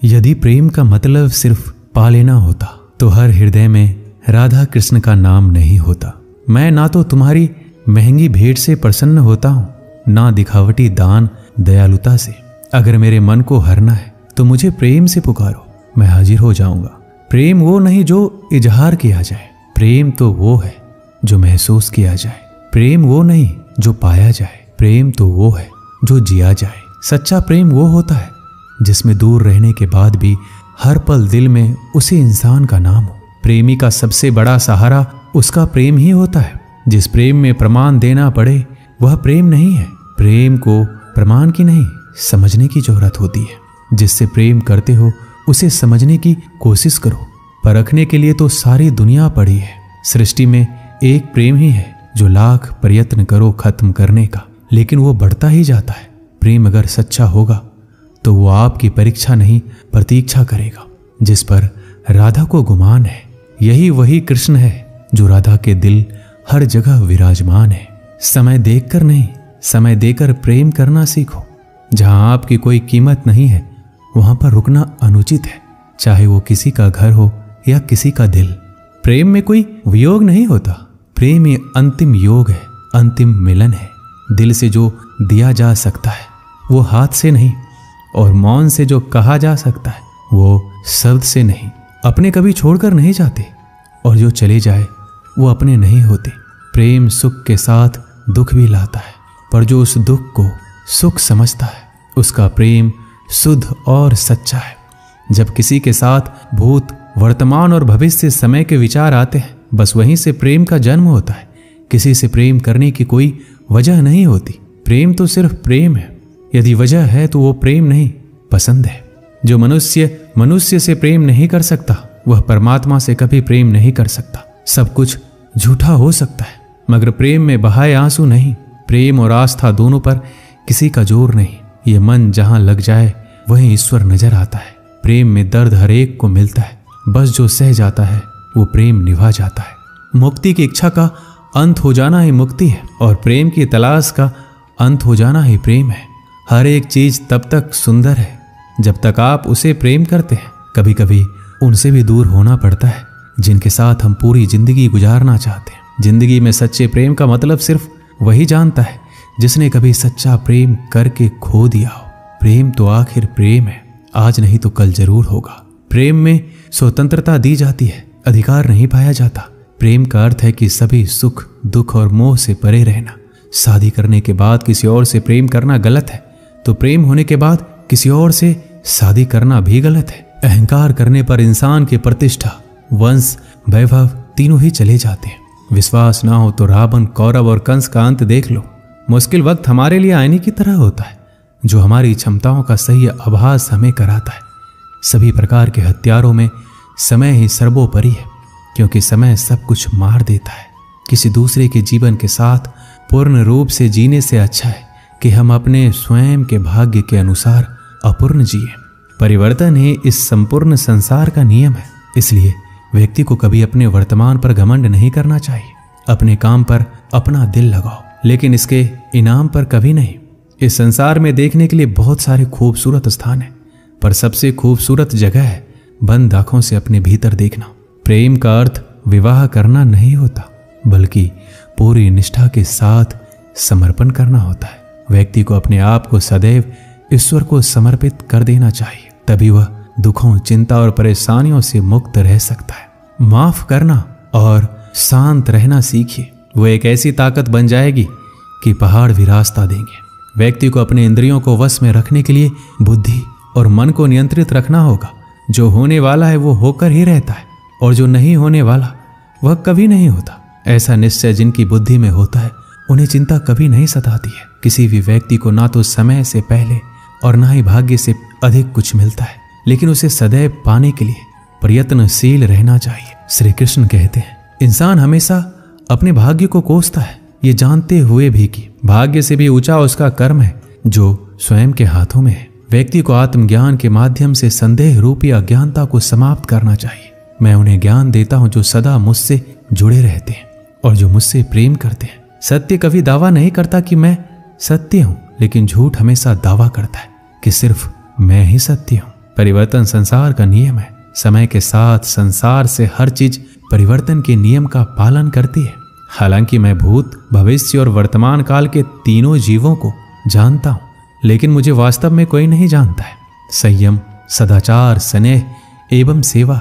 यदि प्रेम का मतलब सिर्फ पा लेना होता तो हर हृदय में राधा कृष्ण का नाम नहीं होता। मैं ना तो तुम्हारी महंगी भेंट से प्रसन्न होता हूँ, ना दिखावटी दान दयालुता से। अगर मेरे मन को हरना है तो मुझे प्रेम से पुकारो, मैं हाजिर हो जाऊंगा। प्रेम वो नहीं जो इजहार किया जाए, प्रेम तो वो है जो महसूस किया जाए। प्रेम वो नहीं जो पाया जाए, प्रेम तो वो है जो जिया जाए। सच्चा प्रेम वो होता है जिसमें दूर रहने के बाद भी हर पल दिल में उसी इंसान का नाम हो। प्रेमी का सबसे बड़ा सहारा उसका प्रेम ही होता है। जिस प्रेम में प्रमाण देना पड़े वह प्रेम नहीं है। प्रेम को प्रमाण की नहीं, समझने की जरूरत होती है। जिससे प्रेम करते हो उसे समझने की कोशिश करो। परखने के लिए तो सारी दुनिया पड़ी है। सृष्टि में एक प्रेम ही है जो लाख प्रयत्न करो खत्म करने का, लेकिन वो बढ़ता ही जाता है। प्रेम अगर सच्चा होगा तो वो आपकी परीक्षा नहीं प्रतीक्षा करेगा। जिस पर राधा को गुमान है यही वही कृष्ण है जो राधा के दिल हर जगह विराजमान है। समय देखकर नहीं, समय देकर प्रेम करना सीखो। जहां आपकी कोई कीमत नहीं है वहां पर रुकना अनुचित है, चाहे वो किसी का घर हो या किसी का दिल। प्रेम में कोई वियोग नहीं होता। प्रेम ही अंतिम योग है, अंतिम मिलन है। दिल से जो दिया जा सकता है वो हाथ से नहीं, और मौन से जो कहा जा सकता है वो शब्द से नहीं। अपने कभी छोड़कर नहीं जाते, और जो चले जाए वो अपने नहीं होते। प्रेम सुख के साथ दुख भी लाता है, पर जो उस दुख को सुख समझता है उसका प्रेम शुद्ध और सच्चा है। जब किसी के साथ भूत वर्तमान और भविष्य समय के विचार आते हैं, बस वहीं से प्रेम का जन्म होता है। किसी से प्रेम करने की कोई वजह नहीं होती। प्रेम तो सिर्फ प्रेम है। यदि वजह है तो वो प्रेम नहीं, पसंद है। जो मनुष्य से प्रेम नहीं कर सकता वह परमात्मा से कभी प्रेम नहीं कर सकता। सब कुछ झूठा हो सकता है मगर प्रेम में बहाए आंसू नहीं। प्रेम और आस्था दोनों पर किसी का जोर नहीं। ये मन जहां लग जाए वहीं ईश्वर नजर आता है। प्रेम में दर्द हर एक को मिलता है, बस जो सह जाता है वो प्रेम निभा जाता है। मुक्ति की इच्छा का अंत हो जाना ही मुक्ति है, और प्रेम की तलाश का अंत हो जाना ही प्रेम है। हर एक चीज तब तक सुंदर है जब तक आप उसे प्रेम करते हैं। कभी कभी उनसे भी दूर होना पड़ता है जिनके साथ हम पूरी जिंदगी गुजारना चाहते हैं। जिंदगी में सच्चे प्रेम का मतलब सिर्फ वही जानता है जिसने कभी सच्चा प्रेम करके खो दिया हो। प्रेम तो आखिर प्रेम है, आज नहीं तो कल जरूर होगा। प्रेम में स्वतंत्रता दी जाती है, अधिकार नहीं पाया जाता। प्रेम का अर्थ है कि सभी सुख दुख और मोह से परे रहना। शादी करने के बाद किसी और से प्रेम करना गलत है, तो प्रेम होने के बाद किसी और से शादी करना भी गलत है। अहंकार करने पर इंसान की प्रतिष्ठा, वंश, वैभव तीनों ही चले जाते हैं। विश्वास ना हो तो रावण, कौरव और कंस का अंत देख लो। मुश्किल वक्त हमारे लिए आईने की तरह होता है जो हमारी क्षमताओं का सही आभास हमें कराता है। सभी प्रकार के हथियारों में समय ही सर्वोपरि है, क्योंकि समय सब कुछ मार देता है। किसी दूसरे के जीवन के साथ पूर्ण रूप से जीने से अच्छा है कि हम अपने स्वयं के भाग्य के अनुसार अपूर्ण जिए। परिवर्तन ही इस संपूर्ण संसार का नियम है। इसलिए व्यक्ति को कभी अपने वर्तमान पर घमंड नहीं करना चाहिए। अपने काम पर अपना दिल लगाओ, लेकिन इसके इनाम पर कभी नहीं। इस संसार में देखने के लिए बहुत सारे खूबसूरत स्थान हैं, पर सबसे खूबसूरत जगह है बंद आंखों से अपने भीतर देखना। प्रेम का अर्थ विवाह करना नहीं होता, बल्कि पूरी निष्ठा के साथ समर्पण करना होता है। व्यक्ति को अपने आप को सदैव ईश्वर को समर्पित कर देना चाहिए, तभी वह दुखों, चिंता और परेशानियों से मुक्त रह सकता है। माफ करना और शांत रहना सीखिए, वो एक ऐसी ताकत बन जाएगी कि पहाड़ भी रास्ता देंगे। व्यक्ति को अपने इंद्रियों को वश में रखने के लिए बुद्धि और मन को नियंत्रित रखना होगा। जो होने वाला है वो होकर ही रहता है, और जो नहीं होने वाला वह कभी नहीं होता। ऐसा निश्चय जिनकी बुद्धि में होता है उन्हें चिंता कभी नहीं सताती है। किसी भी व्यक्ति को ना तो समय से पहले और ना ही भाग्य से अधिक कुछ मिलता है, लेकिन उसे सदैव पाने के लिए प्रयत्नशील रहना चाहिए। श्री कृष्ण कहते हैं, इंसान हमेशा अपने भाग्य को कोसता है, ये जानते हुए भी कि भाग्य से भी ऊंचा उसका कर्म है जो स्वयं के हाथों में है। व्यक्ति को आत्मज्ञान के माध्यम से संदेह रूपी अज्ञानता को समाप्त करना चाहिए। मैं उन्हें ज्ञान देता हूं जो सदा मुझसे जुड़े रहते हैं और जो मुझसे प्रेम करते हैं। सत्य कभी दावा नहीं करता कि मैं सत्य हूं, लेकिन झूठ हमेशा दावा करता है कि सिर्फ मैं ही सत्य हूं। परिवर्तन संसार का नियम है। समय के साथ संसार से हर चीज परिवर्तन के नियम का पालन करती है। हालांकि मैं भूत, भविष्य और वर्तमान काल के तीनों जीवों को जानता हूं, लेकिन मुझे वास्तव में कोई नहीं जानता है। संयम, सदाचार, स्नेह एवं सेवा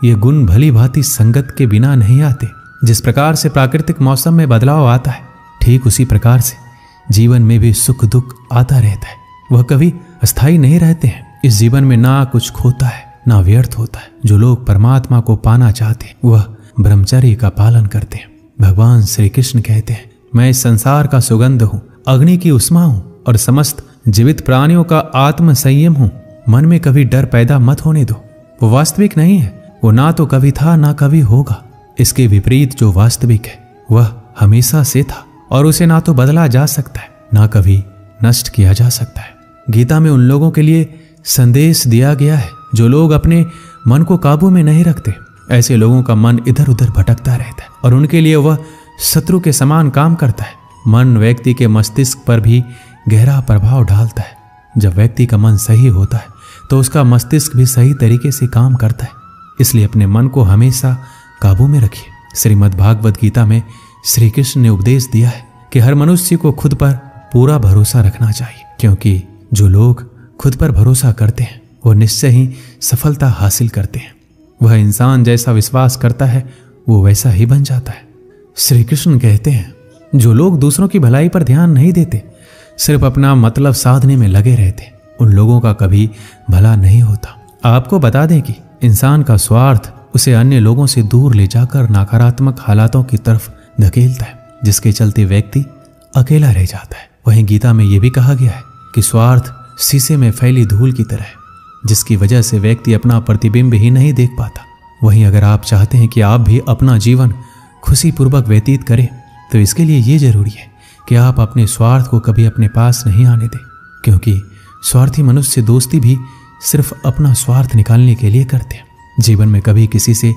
ये गुण भली भांति संगत के बिना नहीं आते। जिस प्रकार से प्राकृतिक मौसम में बदलाव आता है, ठीक उसी प्रकार से जीवन में भी सुख दुख आता रहता है। वह कभी अस्थायी नहीं रहते हैं। इस जीवन में ना कुछ खोता है ना व्यर्थ होता है। जो लोग परमात्मा को पाना चाहते हैं वह ब्रह्मचर्य का पालन करते हैं। भगवान श्री कृष्ण कहते हैं, मैं इस संसार का सुगंध हूँ, अग्नि की उष्मा हूँ और समस्त जीवित प्राणियों का आत्म संयम हूँ। मन में कभी डर पैदा मत होने दो। वो वास्तविक नहीं है। वो ना तो कभी था ना कभी होगा। इसके विपरीत जो वास्तविक है वह हमेशा से था और उसे ना तो बदला जा सकता है ना कभी नष्ट किया जा सकता है। गीता में उन लोगों के लिए संदेश दिया गया है जो लोग अपने मन को काबू में नहीं रखते। ऐसे लोगों का मन इधर उधर भटकता रहता है और उनके लिए वह शत्रु के समान काम करता है। मन व्यक्ति के मस्तिष्क पर भी गहरा प्रभाव डालता है। जब व्यक्ति का मन सही होता है तो उसका मस्तिष्क भी सही तरीके से काम करता है। इसलिए अपने मन को हमेशा काबू में रखिए। श्रीमद् भागवत गीता में श्री कृष्ण ने उपदेश दिया है कि हर मनुष्य को खुद पर पूरा भरोसा रखना चाहिए, क्योंकि जो लोग खुद पर भरोसा करते हैं वो निश्चय ही सफलता हासिल करते हैं। वह इंसान जैसा विश्वास करता है वो वैसा ही बन जाता है। श्री कृष्ण कहते हैं, जो लोग दूसरों की भलाई पर ध्यान नहीं देते, सिर्फ अपना मतलब साधने में लगे रहते, उन लोगों का कभी भला नहीं होता। आपको बता दें कि इंसान का स्वार्थ उसे अन्य लोगों से दूर ले जाकर नकारात्मक हालातों की तरफ धकेलता है, जिसके चलते व्यक्ति अकेला रह जाता है। वहीं गीता में यह भी कहा गया है कि स्वार्थ शीशे में फैली धूल की तरह है, जिसकी वजह से व्यक्ति अपना प्रतिबिंब ही नहीं देख पाता। वहीं अगर आप चाहते हैं कि आप भी अपना जीवन खुशीपूर्वक व्यतीत करें तो इसके लिए ये जरूरी है कि आप अपने स्वार्थ को कभी अपने पास नहीं आने दें, क्योंकि स्वार्थी मनुष्य दोस्ती भी सिर्फ अपना स्वार्थ निकालने के लिए करते हैं। जीवन में कभी किसी से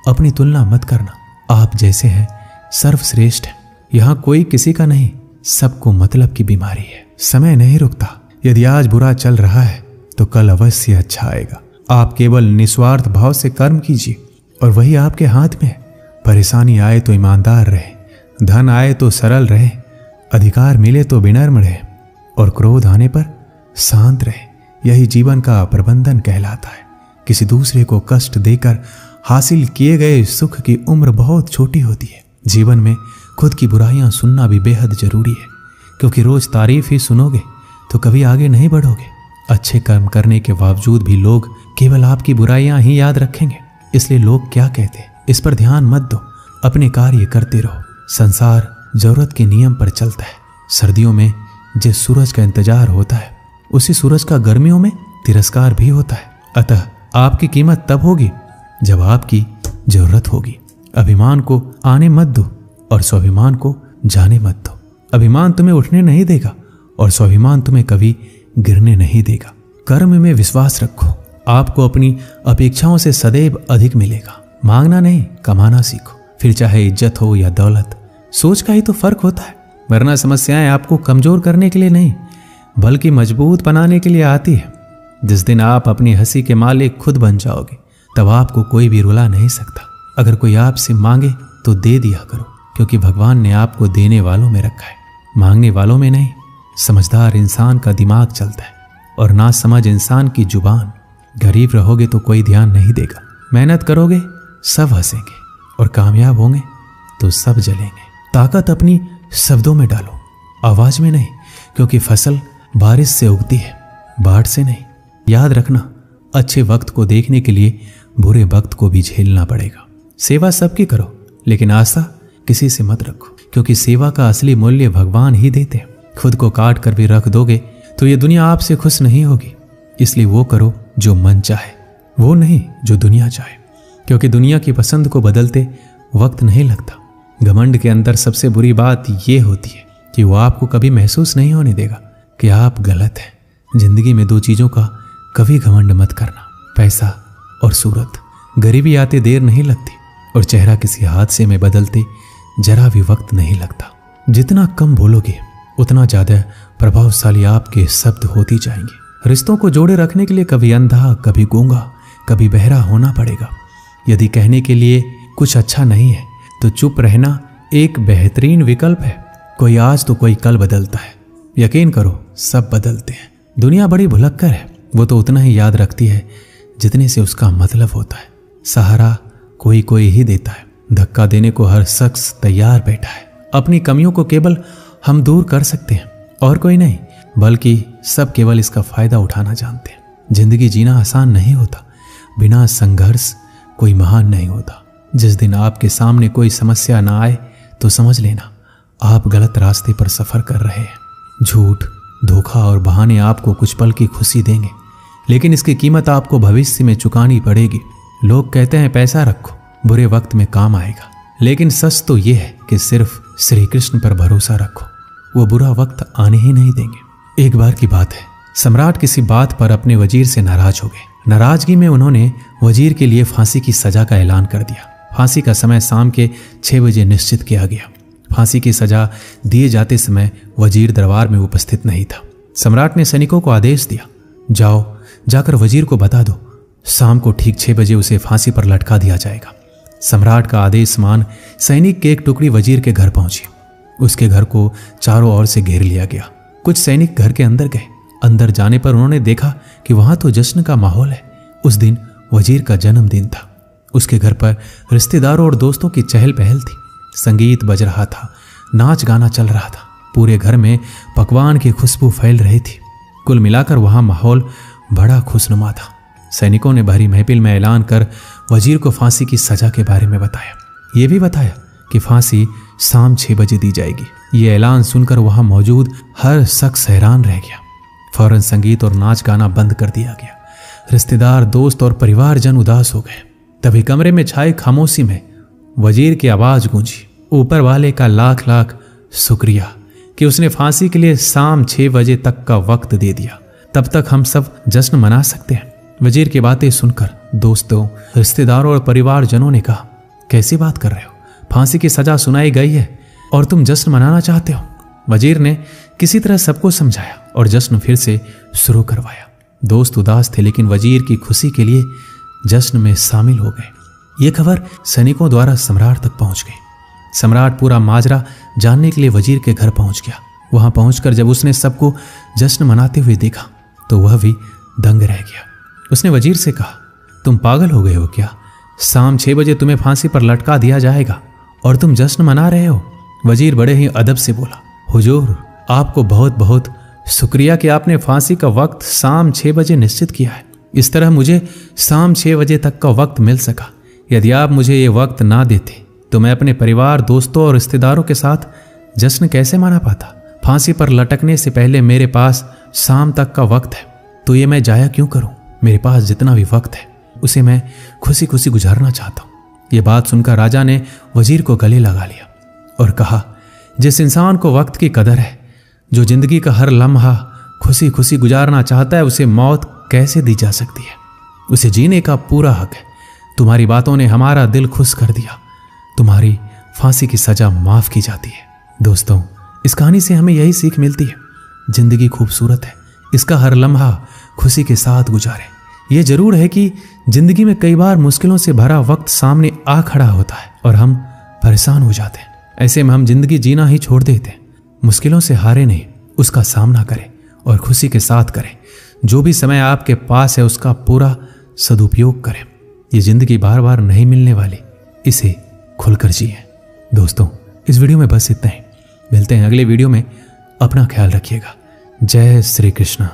अपनी तुलना मत करना। आप जैसे हैं सर्वश्रेष्ठ हैं। यहाँ कोई किसी का नहीं, सबको मतलब की बीमारी है। समय नहीं रुकता। यदि आज बुरा चल रहा है तो कल अवश्य अच्छा आएगा। आप केवल निस्वार्थ भाव से कर्म कीजिए और वही आपके हाथ में है। परेशानी आए तो ईमानदार रहे, धन आए तो सरल रहे, अधिकार मिले तो विनम्र रहे और क्रोध आने पर शांत रहे। यही जीवन का प्रबंधन कहलाता है। किसी दूसरे को कष्ट देकर हासिल किए गए सुख की उम्र बहुत छोटी होती है। जीवन में खुद की बुराइयां सुनना भी बेहद जरूरी है, क्योंकि रोज तारीफ ही सुनोगे तो कभी आगे नहीं बढ़ोगे। अच्छे कर्म करने के बावजूद भी लोग केवल आपकी बुराइयां ही याद रखेंगे। इसलिए लोग क्या कहते हैं इस पर ध्यान मत दो, अपने कार्य करते रहो। संसार जरूरत के नियम पर चलता है। सर्दियों में जिस सूरज का इंतजार होता है उसी सूरज का गर्मियों में तिरस्कार भी होता है। अतः आपकी कीमत तब होगी जब आपकी जरूरत होगी। अभिमान को आने मत दो और स्वाभिमान को जाने मत दो। अभिमान तुम्हें उठने नहीं देगा और स्वाभिमान तुम्हें कभी गिरने नहीं देगा। कर्म में विश्वास रखो। आपको अपनी अपेक्षाओं से सदैव अधिक मिलेगा। मांगना नहीं, कमाना सीखो। फिर चाहे इज्जत हो या दौलत, सोच का ही तो फर्क होता है। वरना समस्याएं आपको कमजोर करने के लिए नहीं बल्कि मजबूत बनाने के लिए आती है। जिस दिन आप अपनी हंसी के मालिक खुद बन जाओगे तब आपको कोई भी रुला नहीं सकता। अगर कोई आपसे मांगे तो दे दिया करो, क्योंकि भगवान ने आपको देने वालों में रखा है, मांगने वालों में नहीं। समझदार इंसान का दिमाग चलता है और नासमझ इंसान की जुबान। गरीब रहोगे तो कोई ध्यान नहीं देगा, मेहनत करोगे सब हंसेंगे और कामयाब होंगे तो सब जलेंगे। ताकत अपनी शब्दों में डालो, आवाज में नहीं, क्योंकि फसल बारिश से उगती है, बाढ़ से नहीं। याद रखना, अच्छे वक्त को देखने के लिए बुरे वक्त को भी झेलना पड़ेगा। सेवा सबकी करो, लेकिन आशा किसी से मत रखो, क्योंकि सेवा का असली मूल्य भगवान ही देते हैं। खुद को काट कर भी रख दोगे तो ये दुनिया आपसे खुश नहीं होगी। इसलिए वो करो जो मन चाहे, वो नहीं जो दुनिया चाहे, क्योंकि दुनिया की पसंद को बदलते वक्त नहीं लगता। घमंड के अंदर सबसे बुरी बात ये होती है कि वो आपको कभी महसूस नहीं होने देगा कि आप गलत हैं। जिंदगी में दो चीजों का कभी घमंड मत करना, पैसा और सूरत। गरीबी आते देर नहीं लगती और चेहरा किसी हादसे में बदलते जरा भी वक्त नहीं लगता। जितना कम बोलोगे उतना ज्यादा प्रभावशाली आपके शब्द होते जाएंगे। रिश्तों को जोड़े रखने के लिए कभी अंधा, कभी गूंगा, कभी बहरा होना पड़ेगा। यदि कहने के लिए कुछ अच्छा नहीं है तो चुप रहना एक बेहतरीन विकल्प है। कोई आज तो कोई कल बदलता है। यकीन करो, सब बदलते हैं। दुनिया बड़ी भुलक्कर है, वो तो उतना ही याद रखती है जितने से उसका मतलब होता है। सहारा कोई कोई ही देता है, धक्का देने को हर शख्स तैयार बैठा है। अपनी कमियों को केवल हम दूर कर सकते हैं और कोई नहीं, बल्कि सब केवल इसका फायदा उठाना जानते हैं। जिंदगी जीना आसान नहीं होता, बिना संघर्ष कोई महान नहीं होता। जिस दिन आपके सामने कोई समस्या ना आए तो समझ लेना आप गलत रास्ते पर सफर कर रहे हैं। झूठ, धोखा और बहाने आपको कुछ पल की खुशी देंगे, लेकिन इसकी कीमत आपको भविष्य में चुकानी पड़ेगी। लोग कहते हैं पैसा रखो, बुरे वक्त में काम आएगा, लेकिन सच तो यह है कि सिर्फ श्री कृष्ण पर भरोसा रखो, वो बुरा वक्त आने ही नहीं देंगे। एक बार की बात है, सम्राट किसी बात पर अपने वजीर से नाराज हो गए। नाराजगी में उन्होंने वजीर के लिए फांसी की सजा का ऐलान कर दिया। फांसी का समय शाम के 6 बजे निश्चित किया गया। फांसी की सजा दिए जाते समय वजीर दरबार में उपस्थित नहीं था। सम्राट ने सैनिकों को आदेश दिया, जाओ जाकर वजीर को बता दो, शाम को ठीक 6 बजे उसे फांसी पर लटका दिया जाएगा। सम्राट का आदेश मान सैनिक की एक टुकड़ी वजीर के घर पहुंची। उसके घर को चारों ओर से घेर लिया गया। कुछ सैनिक घर के अंदर गए। अंदर जाने पर उन्होंने देखा कि वहां तो जश्न का माहौल है। उस दिन वजीर का जन्मदिन था। उसके घर पर रिश्तेदारों और दोस्तों की चहल पहल थी। संगीत बज रहा था, नाच गाना चल रहा था, पूरे घर में पकवान की खुशबू फैल रही थी। कुल मिलाकर वहां माहौल बड़ा खुशनुमा था। सैनिकों ने भरी महफिल में ऐलान कर वजीर को फांसी की सजा के बारे में बताया। ये भी बताया कि फांसी शाम 6 बजे दी जाएगी। ये ऐलान सुनकर वहां मौजूद हर शख्स हैरान रह गया। फौरन संगीत और नाच गाना बंद कर दिया गया। रिश्तेदार, दोस्त और परिवारजन उदास हो गए। तभी कमरे में छाई खामोशी में वजीर की आवाज गूंजी, ऊपर वाले का लाख लाख शुक्रिया कि उसने फांसी के लिए शाम 6 बजे तक का वक्त दे दिया। तब तक हम सब जश्न मना सकते हैं। वजीर की बातें सुनकर दोस्तों, रिश्तेदारों और परिवारजनों ने कहा, कैसी बात कर रहे हो? फांसी की सजा सुनाई गई है और तुम जश्न मनाना चाहते हो? वजीर ने किसी तरह सबको समझाया और जश्न फिर से शुरू करवाया। दोस्त उदास थे, लेकिन वजीर की खुशी के लिए जश्न में शामिल हो गए। ये खबर सैनिकों द्वारा सम्राट तक पहुंच गई। सम्राट पूरा माजरा जानने के लिए वजीर के घर पहुंच गया। वहां पहुंचकर जब उसने सबको जश्न मनाते हुए देखा तो वह भी दंग रह गया। उसने वजीर से कहा, तुम पागल हो गए हो क्या? शाम 6 बजे तुम्हें फांसी पर लटका दिया जाएगा और तुम जश्न मना रहे हो? वजीर बड़े ही अदब से बोला, हुजूर, आपको बहुत बहुत शुक्रिया कि आपने फांसी का वक्त शाम 6 बजे निश्चित किया है। इस तरह मुझे शाम 6 बजे तक का वक्त मिल सका। यदि आप मुझे ये वक्त ना देते तो मैं अपने परिवार, दोस्तों और रिश्तेदारों के साथ जश्न कैसे मना पाता? फांसी पर लटकने से पहले मेरे पास शाम तक का वक्त है, तो ये मैं जाया क्यों करूं? मेरे पास जितना भी वक्त है उसे मैं खुशी खुशी गुजारना चाहता हूं। ये बात सुनकर राजा ने वजीर को गले लगा लिया और कहा, जिस इंसान को वक्त की कदर है, जो जिंदगी का हर लम्हा खुशी खुशी गुजारना चाहता है, उसे मौत कैसे दी जा सकती है? उसे जीने का पूरा हक है। तुम्हारी बातों ने हमारा दिल खुश कर दिया। तुम्हारी फांसी की सजा माफ की जाती है। दोस्तों, इस कहानी से हमें यही सीख मिलती है, जिंदगी खूबसूरत है, इसका हर लम्हा खुशी के साथ गुजारें। यह जरूर है कि जिंदगी में कई बार मुश्किलों से भरा वक्त सामने आ खड़ा होता है और हम परेशान हो जाते हैं। ऐसे में हम जिंदगी जीना ही छोड़ देते हैं। मुश्किलों से हारे नहीं, उसका सामना करें और खुशी के साथ करें। जो भी समय आपके पास है उसका पूरा सदुपयोग करें। ये जिंदगी बार बार नहीं मिलने वाली, इसे खुलकर जिए। दोस्तों, इस वीडियो में बस इतना ही। मिलते हैं अगले वीडियो में। अपना ख्याल रखिएगा। जय श्री कृष्ण।